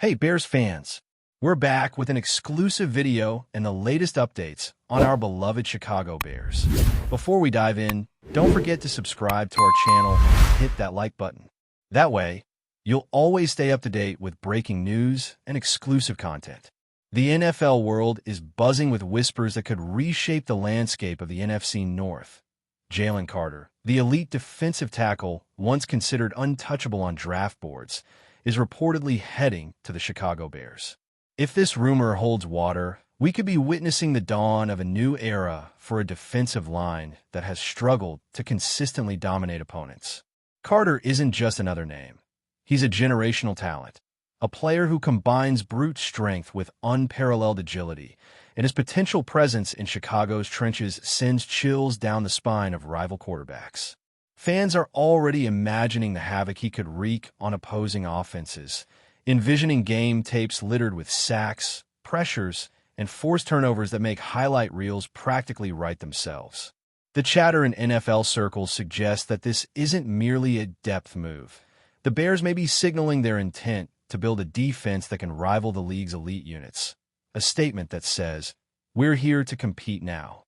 Hey Bears fans, we're back with an exclusive video and the latest updates on our beloved Chicago Bears. Before we dive in, don't forget to subscribe to our channel and hit that like button. That way, you'll always stay up to date with breaking news and exclusive content. The NFL world is buzzing with whispers that could reshape the landscape of the NFC North. Jalen Carter, the elite defensive tackle once considered untouchable on draft boards, is reportedly heading to the Chicago Bears. If this rumor holds water, we could be witnessing the dawn of a new era for a defensive line that has struggled to consistently dominate opponents. Carter isn't just another name. He's a generational talent, a player who combines brute strength with unparalleled agility, and his potential presence in Chicago's trenches sends chills down the spine of rival quarterbacks. Fans are already imagining the havoc he could wreak on opposing offenses, envisioning game tapes littered with sacks, pressures, and forced turnovers that make highlight reels practically write themselves. The chatter in NFL circles suggests that this isn't merely a depth move. The Bears may be signaling their intent to build a defense that can rival the league's elite units, a statement that says, "We're here to compete now."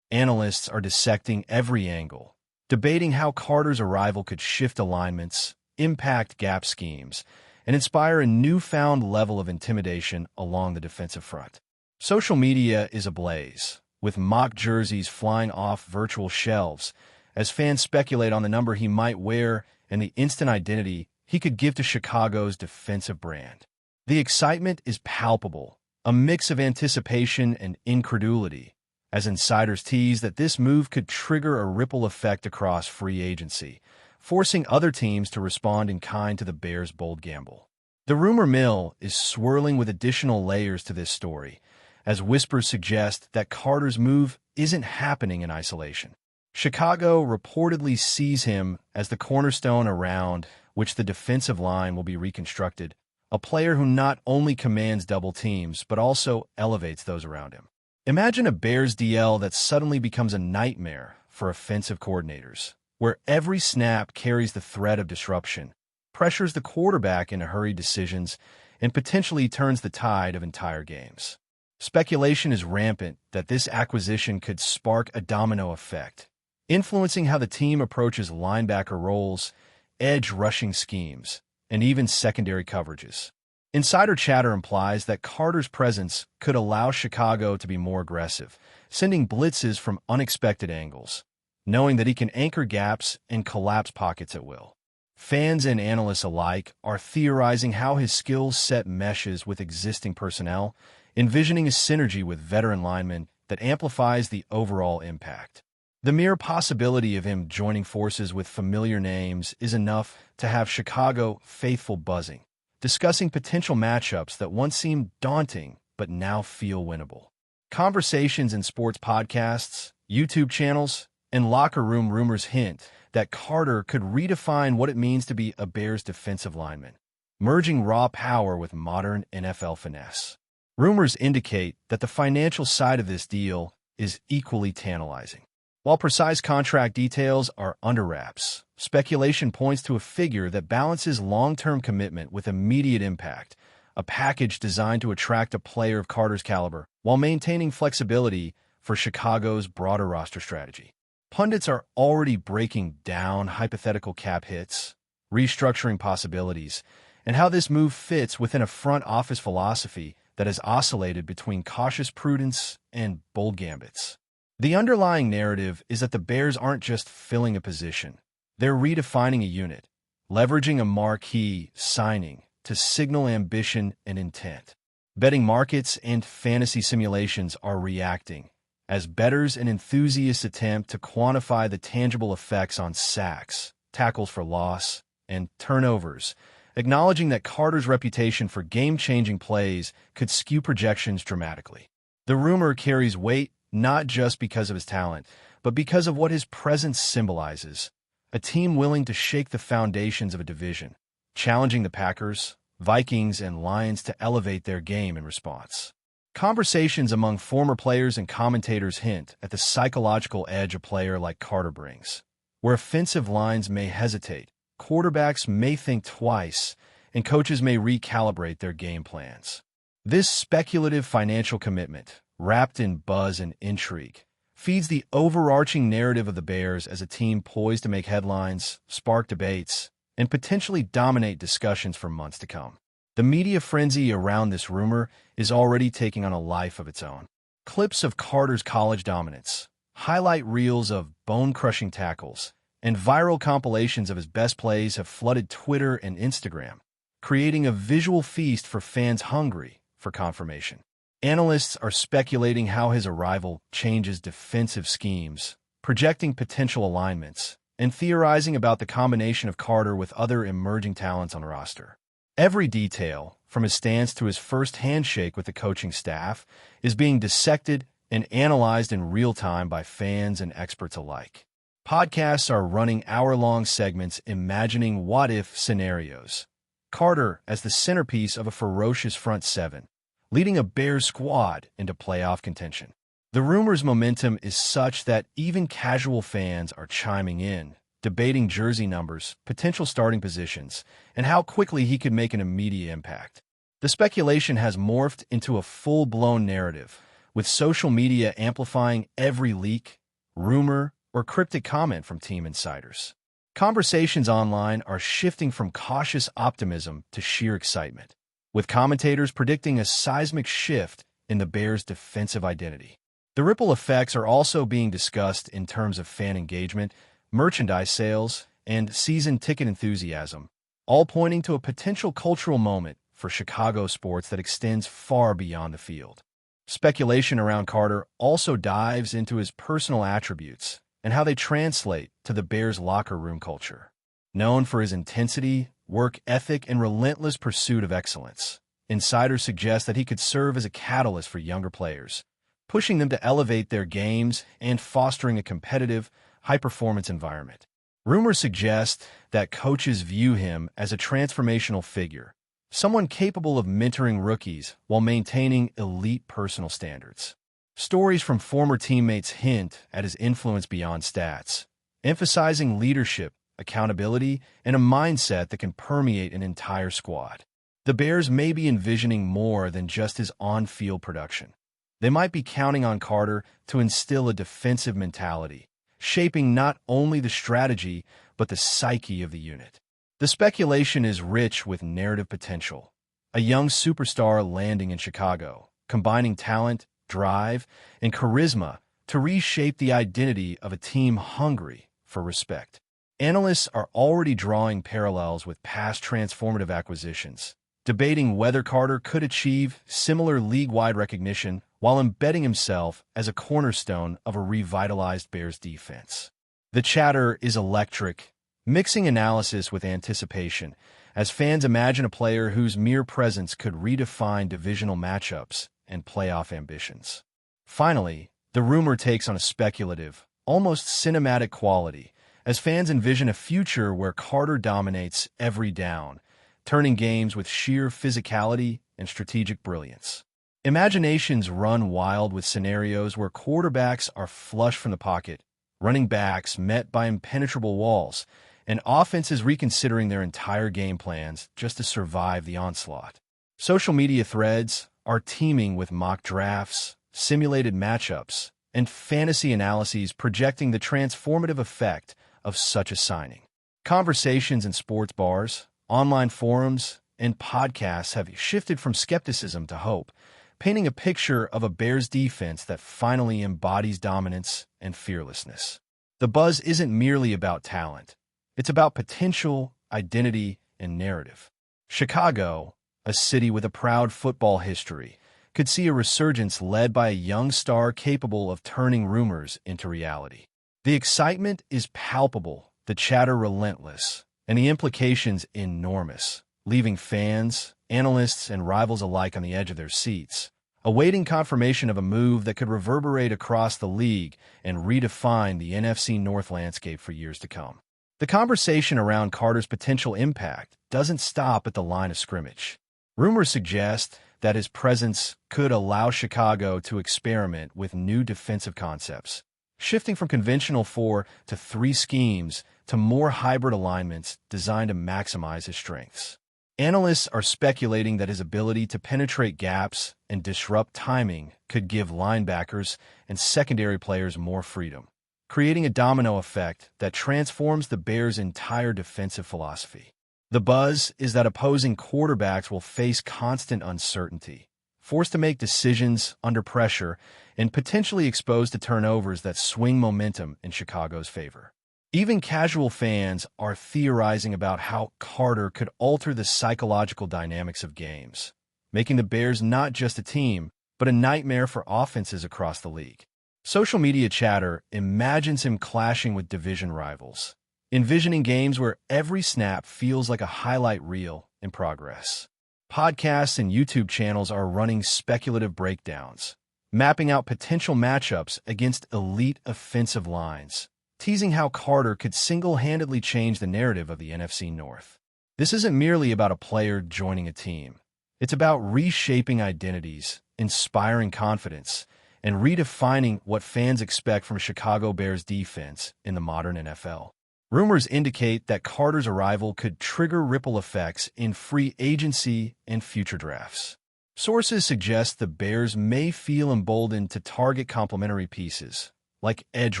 Analysts are dissecting every angle, debating how Carter's arrival could shift alignments, impact gap schemes, and inspire a newfound level of intimidation along the defensive front. Social media is ablaze, with mock jerseys flying off virtual shelves as fans speculate on the number he might wear and the instant identity he could give to Chicago's defensive brand. The excitement is palpable, a mix of anticipation and incredulity, as insiders tease that this move could trigger a ripple effect across free agency, forcing other teams to respond in kind to the Bears' bold gamble. The rumor mill is swirling with additional layers to this story, as whispers suggest that Carter's move isn't happening in isolation. Chicago reportedly sees him as the cornerstone around which the defensive line will be reconstructed, a player who not only commands double teams but also elevates those around him. Imagine a Bears DL that suddenly becomes a nightmare for offensive coordinators, where every snap carries the threat of disruption, pressures the quarterback into hurried decisions, and potentially turns the tide of entire games. Speculation is rampant that this acquisition could spark a domino effect, influencing how the team approaches linebacker roles, edge rushing schemes, and even secondary coverages. Insider chatter implies that Carter's presence could allow Chicago to be more aggressive, sending blitzes from unexpected angles, knowing that he can anchor gaps and collapse pockets at will. Fans and analysts alike are theorizing how his skill set meshes with existing personnel, envisioning a synergy with veteran linemen that amplifies the overall impact. The mere possibility of him joining forces with familiar names is enough to have Chicago faithful buzzing, discussing potential matchups that once seemed daunting but now feel winnable. Conversations in sports podcasts, YouTube channels, and locker room rumors hint that Carter could redefine what it means to be a Bears defensive lineman, merging raw power with modern NFL finesse. Rumors indicate that the financial side of this deal is equally tantalizing. While precise contract details are under wraps, speculation points to a figure that balances long-term commitment with immediate impact, a package designed to attract a player of Carter's caliber while maintaining flexibility for Chicago's broader roster strategy. Pundits are already breaking down hypothetical cap hits, restructuring possibilities, and how this move fits within a front office philosophy that has oscillated between cautious prudence and bold gambits. The underlying narrative is that the Bears aren't just filling a position. They're redefining a unit, leveraging a marquee signing to signal ambition and intent. Betting markets and fantasy simulations are reacting as bettors and enthusiasts attempt to quantify the tangible effects on sacks, tackles for loss, and turnovers, acknowledging that Carter's reputation for game-changing plays could skew projections dramatically. The rumor carries weight not just because of his talent, but because of what his presence symbolizes, a team willing to shake the foundations of a division, challenging the Packers, Vikings, and Lions to elevate their game in response. Conversations among former players and commentators hint at the psychological edge a player like Carter brings, where offensive lines may hesitate, quarterbacks may think twice, and coaches may recalibrate their game plans. This speculative financial commitment, wrapped in buzz and intrigue, feeds the overarching narrative of the Bears as a team poised to make headlines, spark debates, and potentially dominate discussions for months to come. The media frenzy around this rumor is already taking on a life of its own. Clips of Carter's college dominance, highlight reels of bone-crushing tackles, and viral compilations of his best plays have flooded Twitter and Instagram, creating a visual feast for fans hungry for confirmation. Analysts are speculating how his arrival changes defensive schemes, projecting potential alignments, and theorizing about the combination of Carter with other emerging talents on the roster. Every detail, from his stance to his first handshake with the coaching staff, is being dissected and analyzed in real time by fans and experts alike. Podcasts are running hour-long segments imagining what-if scenarios. Carter as the centerpiece of a ferocious front seven, leading a Bears squad into playoff contention. The rumor's momentum is such that even casual fans are chiming in, debating jersey numbers, potential starting positions, and how quickly he could make an immediate impact. The speculation has morphed into a full-blown narrative, with social media amplifying every leak, rumor, or cryptic comment from team insiders. Conversations online are shifting from cautious optimism to sheer excitement, with commentators predicting a seismic shift in the Bears' defensive identity. The ripple effects are also being discussed in terms of fan engagement, merchandise sales, and season ticket enthusiasm, all pointing to a potential cultural moment for Chicago sports that extends far beyond the field. Speculation around Carter also dives into his personal attributes and how they translate to the Bears' locker room culture. Known for his intensity, work ethic, and relentless pursuit of excellence, insiders suggest that he could serve as a catalyst for younger players, pushing them to elevate their games and fostering a competitive, high-performance environment. Rumors suggest that coaches view him as a transformational figure, someone capable of mentoring rookies while maintaining elite personal standards. Stories from former teammates hint at his influence beyond stats, emphasizing leadership, accountability, and a mindset that can permeate an entire squad. The Bears may be envisioning more than just his on-field production. They might be counting on Carter to instill a defensive mentality, shaping not only the strategy but the psyche of the unit. The speculation is rich with narrative potential. A young superstar landing in Chicago, combining talent, drive, and charisma to reshape the identity of a team hungry for respect. Analysts are already drawing parallels with past transformative acquisitions, debating whether Carter could achieve similar league-wide recognition while embedding himself as a cornerstone of a revitalized Bears defense. The chatter is electric, mixing analysis with anticipation, as fans imagine a player whose mere presence could redefine divisional matchups and playoff ambitions. Finally, the rumor takes on a speculative, almost cinematic quality, as fans envision a future where Carter dominates every down, turning games with sheer physicality and strategic brilliance. Imaginations run wild with scenarios where quarterbacks are flush from the pocket, running backs met by impenetrable walls, and offenses reconsidering their entire game plans just to survive the onslaught. Social media threads are teeming with mock drafts, simulated matchups, and fantasy analyses projecting the transformative effect of such a signing. Conversations in sports bars, online forums, and podcasts have shifted from skepticism to hope, painting a picture of a Bears defense that finally embodies dominance and fearlessness. The buzz isn't merely about talent. It's about potential, identity, and narrative. Chicago, a city with a proud football history, could see a resurgence led by a young star capable of turning rumors into reality. The excitement is palpable, the chatter relentless, and the implications enormous, leaving fans, analysts, and rivals alike on the edge of their seats, awaiting confirmation of a move that could reverberate across the league and redefine the NFC North landscape for years to come. The conversation around Carter's potential impact doesn't stop at the line of scrimmage. Rumors suggest that his presence could allow Chicago to experiment with new defensive concepts, shifting from conventional 4-3 schemes to more hybrid alignments designed to maximize his strengths. Analysts are speculating that his ability to penetrate gaps and disrupt timing could give linebackers and secondary players more freedom, creating a domino effect that transforms the Bears' entire defensive philosophy. The buzz is that opposing quarterbacks will face constant uncertainty, forced to make decisions under pressure, and potentially exposed to turnovers that swing momentum in Chicago's favor. Even casual fans are theorizing about how Carter could alter the psychological dynamics of games, making the Bears not just a team, but a nightmare for offenses across the league. Social media chatter imagines him clashing with division rivals, envisioning games where every snap feels like a highlight reel in progress. Podcasts and YouTube channels are running speculative breakdowns, mapping out potential matchups against elite offensive lines, teasing how Carter could single-handedly change the narrative of the NFC North. This isn't merely about a player joining a team. It's about reshaping identities, inspiring confidence, and redefining what fans expect from Chicago Bears defense in the modern NFL. Rumors indicate that Carter's arrival could trigger ripple effects in free agency and future drafts. Sources suggest the Bears may feel emboldened to target complementary pieces, like edge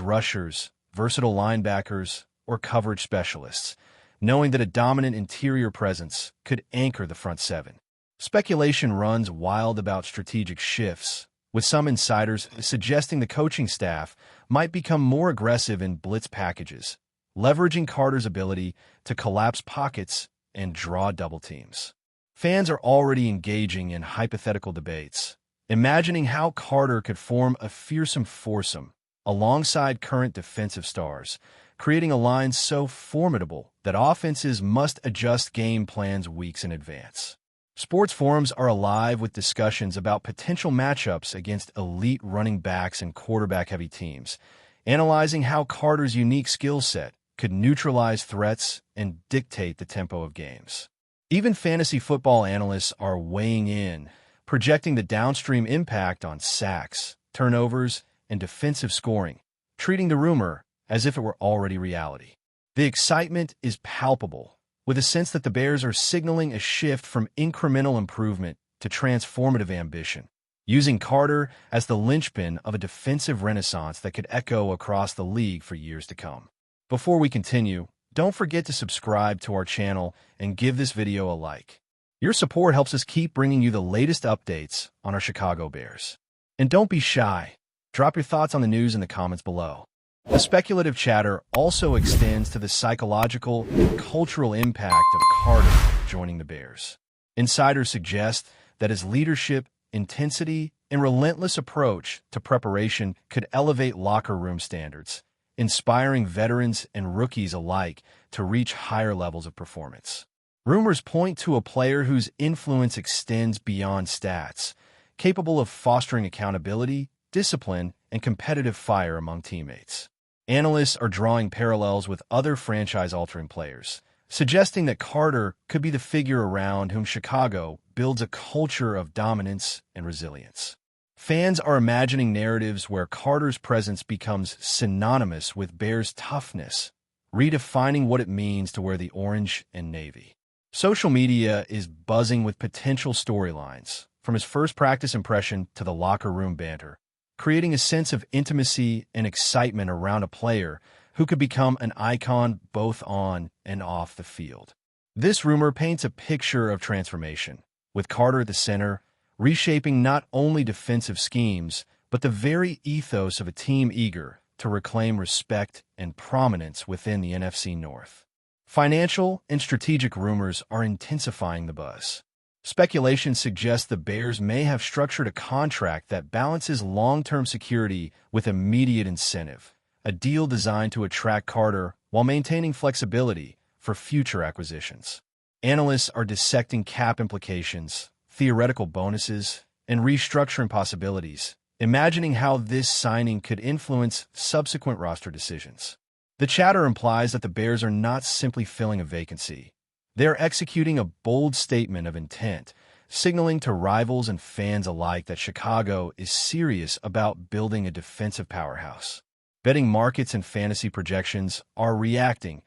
rushers, versatile linebackers, or coverage specialists, knowing that a dominant interior presence could anchor the front seven. Speculation runs wild about strategic shifts, with some insiders suggesting the coaching staff might become more aggressive in blitz packages, leveraging Carter's ability to collapse pockets and draw double teams. Fans are already engaging in hypothetical debates, imagining how Carter could form a fearsome foursome alongside current defensive stars, creating a line so formidable that offenses must adjust game plans weeks in advance. Sports forums are alive with discussions about potential matchups against elite running backs and quarterback-heavy teams, analyzing how Carter's unique skill set could neutralize threats and dictate the tempo of games. Even fantasy football analysts are weighing in, projecting the downstream impact on sacks, turnovers, and defensive scoring, treating the rumor as if it were already reality. The excitement is palpable, with a sense that the Bears are signaling a shift from incremental improvement to transformative ambition, using Carter as the linchpin of a defensive renaissance that could echo across the league for years to come. Before we continue, don't forget to subscribe to our channel and give this video a like. Your support helps us keep bringing you the latest updates on our Chicago Bears. And don't be shy. Drop your thoughts on the news in the comments below. The speculative chatter also extends to the psychological and cultural impact of Carter joining the Bears. Insiders suggest that his leadership, intensity, and relentless approach to preparation could elevate locker room standards, inspiring veterans and rookies alike to reach higher levels of performance. Rumors point to a player whose influence extends beyond stats, capable of fostering accountability, discipline, and competitive fire among teammates. Analysts are drawing parallels with other franchise-altering players, suggesting that Carter could be the figure around whom Chicago builds a culture of dominance and resilience. Fans are imagining narratives where Carter's presence becomes synonymous with Bears' toughness, redefining what it means to wear the orange and navy. Social media is buzzing with potential storylines, from his first practice impression to the locker room banter, creating a sense of intimacy and excitement around a player who could become an icon both on and off the field. This rumor paints a picture of transformation, with Carter at the center, reshaping not only defensive schemes, but the very ethos of a team eager to reclaim respect and prominence within the NFC North. Financial and strategic rumors are intensifying the buzz. Speculation suggests the Bears may have structured a contract that balances long-term security with immediate incentive, a deal designed to attract Carter while maintaining flexibility for future acquisitions. Analysts are dissecting cap implications, theoretical bonuses, and restructuring possibilities, imagining how this signing could influence subsequent roster decisions. The chatter implies that the Bears are not simply filling a vacancy. They're executing a bold statement of intent, signaling to rivals and fans alike that Chicago is serious about building a defensive powerhouse. Betting markets and fantasy projections are reacting,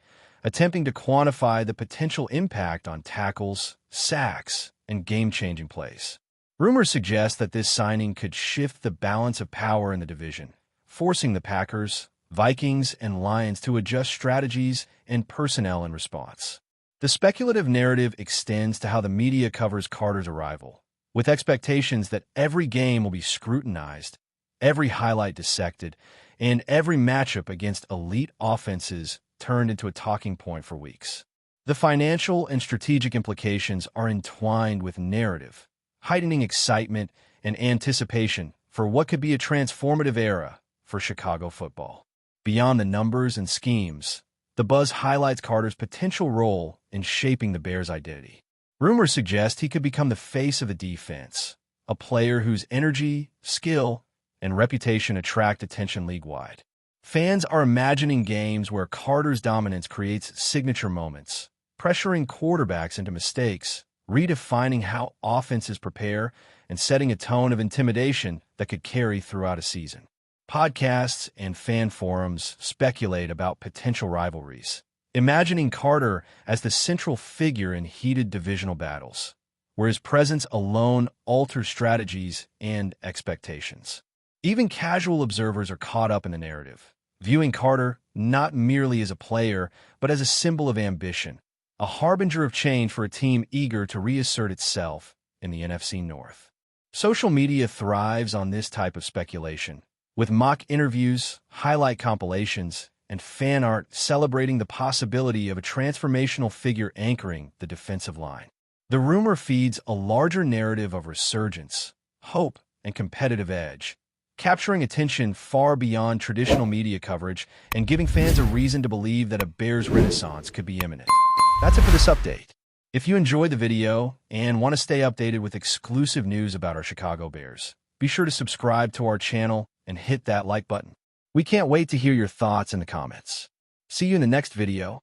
attempting to quantify the potential impact on tackles, sacks, and game-changing plays. Rumors suggest that this signing could shift the balance of power in the division, forcing the Packers, Vikings, and Lions to adjust strategies and personnel in response. The speculative narrative extends to how the media covers Carter's arrival, with expectations that every game will be scrutinized, every highlight dissected, and every matchup against elite offenses turned into a talking point for weeks. The financial and strategic implications are entwined with narrative, heightening excitement and anticipation for what could be a transformative era for Chicago football. Beyond the numbers and schemes, the buzz highlights Carter's potential role in shaping the Bears' identity. Rumors suggest he could become the face of the defense, a player whose energy, skill, and reputation attract attention league-wide. Fans are imagining games where Carter's dominance creates signature moments, pressuring quarterbacks into mistakes, redefining how offenses prepare, and setting a tone of intimidation that could carry throughout a season. Podcasts and fan forums speculate about potential rivalries, imagining Carter as the central figure in heated divisional battles, where his presence alone alters strategies and expectations. Even casual observers are caught up in the narrative, viewing Carter not merely as a player, but as a symbol of ambition, a harbinger of change for a team eager to reassert itself in the NFC North. Social media thrives on this type of speculation, with mock interviews, highlight compilations, and fan art celebrating the possibility of a transformational figure anchoring the defensive line. The rumor feeds a larger narrative of resurgence, hope, and competitive edge, capturing attention far beyond traditional media coverage and giving fans a reason to believe that a Bears renaissance could be imminent. That's it for this update. If you enjoyed the video and want to stay updated with exclusive news about our Chicago Bears, be sure to subscribe to our channel and hit that like button. We can't wait to hear your thoughts in the comments. See you in the next video.